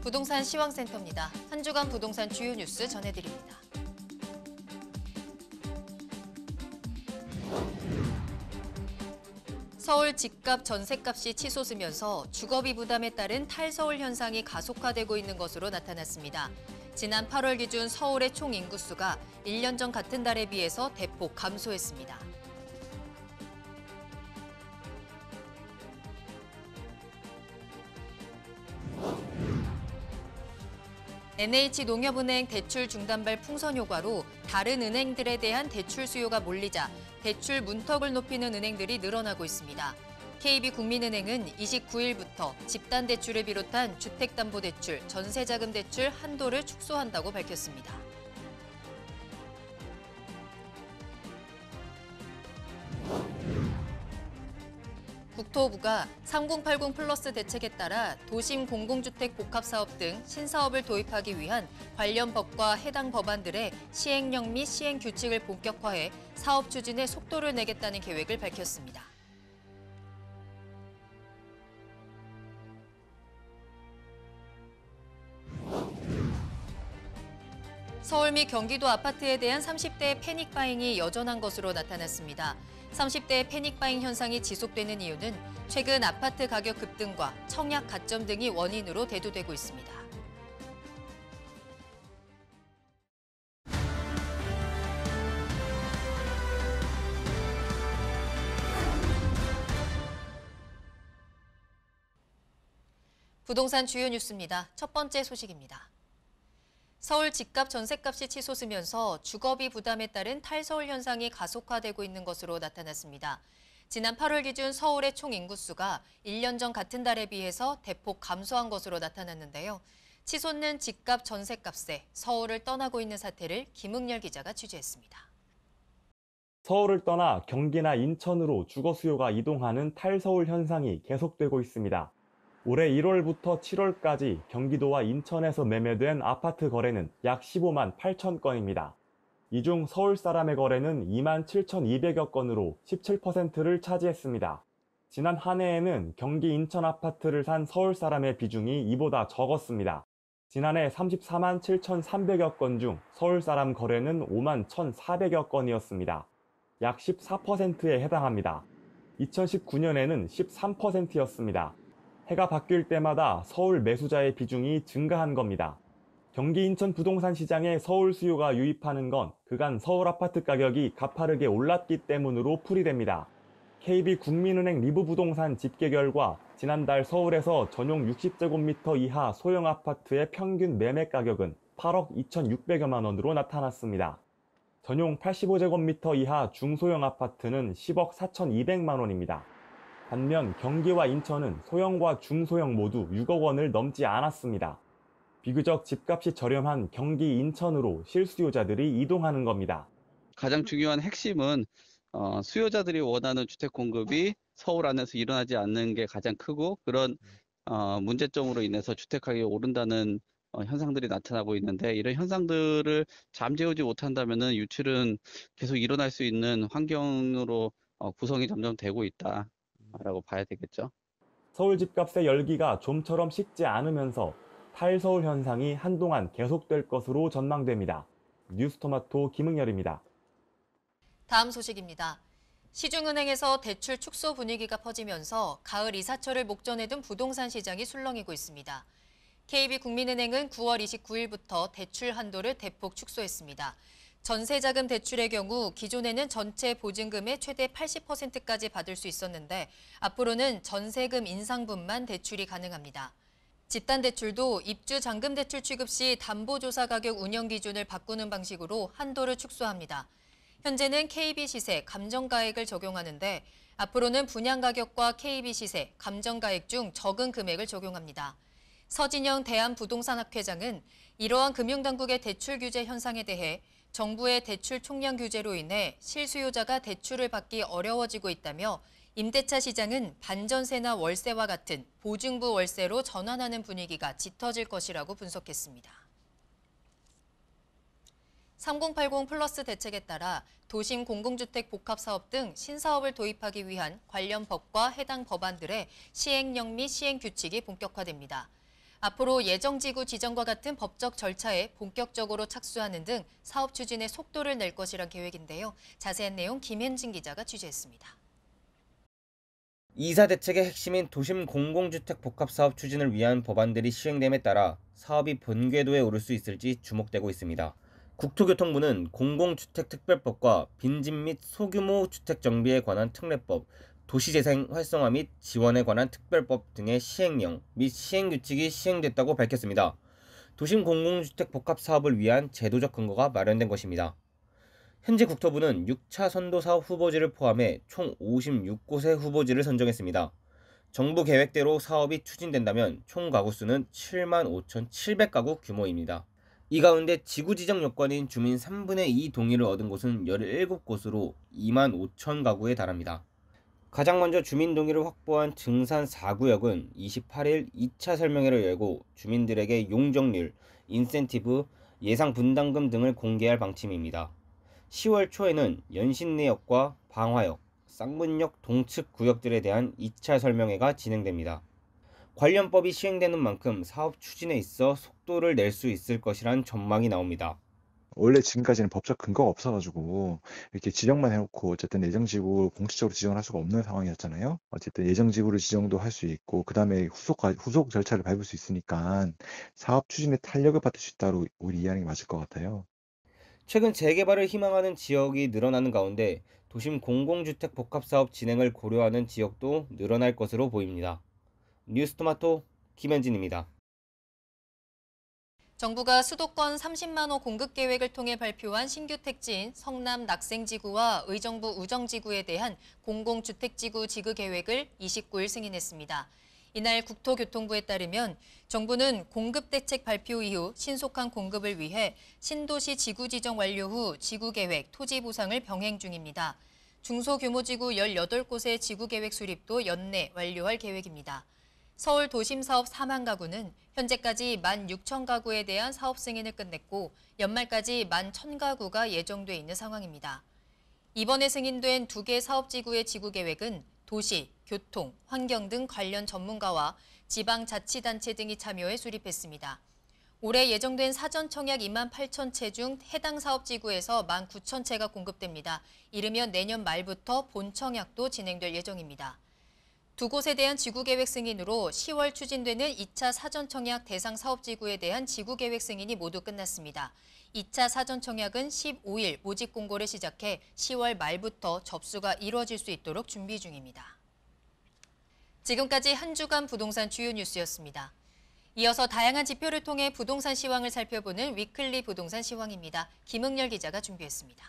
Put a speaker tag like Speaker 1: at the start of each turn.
Speaker 1: 부동산 시황센터입니다. 한 주간 부동산 주요 뉴스 전해드립니다. 서울 집값 전셋값이 치솟으면서 주거비 부담에 따른 탈서울 현상이 가속화되고 있는 것으로 나타났습니다. 지난 8월 기준 서울의 총 인구수가 1년 전 같은 달에 비해서 대폭 감소했습니다. NH농협은행 대출 중단발 풍선 효과로 다른 은행들에 대한 대출 수요가 몰리자 대출 문턱을 높이는 은행들이 늘어나고 있습니다. KB국민은행은 29일부터 집단대출을 비롯한 주택담보대출, 전세자금대출 한도를 축소한다고 밝혔습니다. 국토부가 3080 플러스 대책에 따라 도심 공공주택 복합사업 등 신사업을 도입하기 위한 관련 법과 해당 법안들의 시행령 및 시행 규칙을 본격화해 사업 추진에 속도를 내겠다는 계획을 밝혔습니다. 서울 및 경기도 아파트에 대한 30대의 패닉바잉이 여전한 것으로 나타났습니다. 30대의 패닉바잉 현상이 지속되는 이유는 최근 아파트 가격 급등과 청약 가점 등이 원인으로 대두되고 있습니다. 부동산 주요 뉴스입니다. 첫 번째 소식입니다. 서울 집값 전셋값이 치솟으면서 주거비 부담에 따른 탈서울 현상이 가속화되고 있는 것으로 나타났습니다. 지난 8월 기준 서울의 총 인구수가 1년 전 같은 달에 비해서 대폭 감소한 것으로 나타났는데요. 치솟는 집값 전셋값에 서울을 떠나고 있는 사태를 김응열 기자가 취재했습니다.
Speaker 2: 서울을 떠나 경기나 인천으로 주거 수요가 이동하는 탈서울 현상이 계속되고 있습니다. 올해 1월부터 7월까지 경기도와 인천에서 매매된 아파트 거래는 약 15만 8천 건입니다. 이 중 서울 사람의 거래는 2만 7,200여 건으로 17%를 차지했습니다. 지난 한 해에는 경기 인천 아파트를 산 서울 사람의 비중이 이보다 적었습니다. 지난해 34만 7,300여 건 중 서울 사람 거래는 5만 1,400여 건이었습니다. 약 14%에 해당합니다. 2019년에는 13%였습니다. 해가 바뀔 때마다 서울 매수자의 비중이 증가한 겁니다. 경기 인천 부동산 시장에 서울 수요가 유입하는 건 그간 서울 아파트 가격이 가파르게 올랐기 때문으로 풀이됩니다. KB국민은행 리브부동산 집계 결과 지난달 서울에서 전용 60제곱미터 이하 소형 아파트의 평균 매매 가격은 8억 2,600여만 원으로 나타났습니다. 전용 85제곱미터 이하 중소형 아파트는 10억 4,200만 원입니다. 반면 경기와 인천은 소형과 중소형 모두 6억 원을 넘지 않았습니다. 비교적 집값이 저렴한 경기 인천으로 실수요자들이 이동하는 겁니다.
Speaker 3: 가장 중요한 핵심은 수요자들이 원하는 주택 공급이 서울 안에서 일어나지 않는 게 가장 크고, 그런 문제점으로 인해서 주택 가격이 오른다는 현상들이 나타나고 있는데, 이런 현상들을 잠재우지 못한다면 유출은 계속 일어날 수 있는 환경으로 구성이 점점 되고 있다라고 봐야 되겠죠.
Speaker 2: 서울 집값의 열기가 좀처럼 식지 않으면서 탈서울 현상이 한동안 계속될 것으로 전망됩니다. 뉴스토마토 김응열입니다.
Speaker 1: 다음 소식입니다. 시중은행에서 대출 축소 분위기가 퍼지면서 가을 이사철을 목전에 둔 부동산 시장이 술렁이고 있습니다. KB국민은행은 9월 29일부터 대출 한도를 대폭 축소했습니다. 전세자금 대출의 경우 기존에는 전체 보증금의 최대 80%까지 받을 수 있었는데 앞으로는 전세금 인상분만 대출이 가능합니다. 집단대출도 입주잔금대출 취급 시 담보조사 가격 운영 기준을 바꾸는 방식으로 한도를 축소합니다. 현재는 KB시세 감정가액을 적용하는데 앞으로는 분양가격과 KB시세 감정가액 중 적은 금액을 적용합니다. 서진영 대한부동산학회장은 이러한 금융당국의 대출 규제 현상에 대해 정부의 대출 총량 규제로 인해 실수요자가 대출을 받기 어려워지고 있다며 임대차 시장은 반전세나 월세와 같은 보증부 월세로 전환하는 분위기가 짙어질 것이라고 분석했습니다. 3080 플러스 대책에 따라 도심 공공주택 복합사업 등 신사업을 도입하기 위한 관련 법과 해당 법안들의 시행령 및 시행 규칙이 본격화됩니다. 앞으로 예정지구 지정과 같은 법적 절차에 본격적으로 착수하는 등 사업 추진에 속도를 낼 것이란 계획인데요. 자세한 내용 김현진 기자가 취재했습니다.
Speaker 4: 이사 대책의 핵심인 도심 공공주택 복합사업 추진을 위한 법안들이 시행됨에 따라 사업이 본궤도에 오를 수 있을지 주목되고 있습니다. 국토교통부는 공공주택특별법과 빈집 및 소규모 주택 정비에 관한 특례법, 도시재생 활성화 및 지원에 관한 특별법 등의 시행령 및 시행규칙이 시행됐다고 밝혔습니다. 도심 공공주택 복합사업을 위한 제도적 근거가 마련된 것입니다. 현재 국토부는 6차 선도사업 후보지를 포함해 총 56곳의 후보지를 선정했습니다. 정부 계획대로 사업이 추진된다면 총 가구 수는 75,700가구 규모입니다. 이 가운데 지구 지정 요건인 주민 3분의 2 동의를 얻은 곳은 17곳으로 25,000가구에 달합니다. 가장 먼저 주민 동의를 확보한 증산 4구역은 28일 2차 설명회를 열고 주민들에게 용적률, 인센티브, 예상 분담금 등을 공개할 방침입니다. 10월 초에는 연신내역과 방화역, 쌍문역 동측 구역들에 대한 2차 설명회가 진행됩니다. 관련 법이 시행되는 만큼 사업 추진에 있어 속도를 낼 수 있을 것이란 전망이 나옵니다.
Speaker 5: 원래 지금까지는 법적 근거가 없어가지고 이렇게 지정만 해놓고 어쨌든 예정지구 공식적으로 지정을 할 수가 없는 상황이었잖아요. 어쨌든 예정지구를 지정도 할 수 있고 그 다음에 후속 절차를 밟을 수 있으니까 사업 추진에 탄력을 받을 수 있다고 우리 이해하는 게 맞을 것 같아요.
Speaker 4: 최근 재개발을 희망하는 지역이 늘어나는 가운데 도심 공공주택 복합사업 진행을 고려하는 지역도 늘어날 것으로 보입니다. 뉴스토마토 김현진입니다.
Speaker 1: 정부가 수도권 30만 호 공급 계획을 통해 발표한 신규 택지인 성남 낙생지구와 의정부 우정지구에 대한 공공주택지구 지구 계획을 29일 승인했습니다. 이날 국토교통부에 따르면 정부는 공급 대책 발표 이후 신속한 공급을 위해 신도시 지구 지정 완료 후 지구 계획, 토지 보상을 병행 중입니다. 중소규모지구 18곳의 지구 계획 수립도 연내 완료할 계획입니다. 서울 도심사업 4만 가구는 현재까지 16,000가구에 대한 사업 승인을 끝냈고 연말까지 11,000가구가 예정돼 있는 상황입니다. 이번에 승인된 2개 사업지구의 지구 계획은 도시, 교통, 환경 등 관련 전문가와 지방자치단체 등이 참여해 수립했습니다. 올해 예정된 사전 청약 2만 8천 채 중 해당 사업지구에서 1만 9천 채가 공급됩니다. 이르면 내년 말부터 본청약도 진행될 예정입니다. 2곳에 대한 지구계획 승인으로 10월 추진되는 2차 사전청약 대상 사업지구에 대한 지구계획 승인이 모두 끝났습니다. 2차 사전청약은 15일 모집 공고를 시작해 10월 말부터 접수가 이루어질 수 있도록 준비 중입니다. 지금까지 한 주간 부동산 주요 뉴스였습니다. 이어서 다양한 지표를 통해 부동산 시황을 살펴보는 위클리 부동산 시황입니다. 김흥열 기자가 준비했습니다.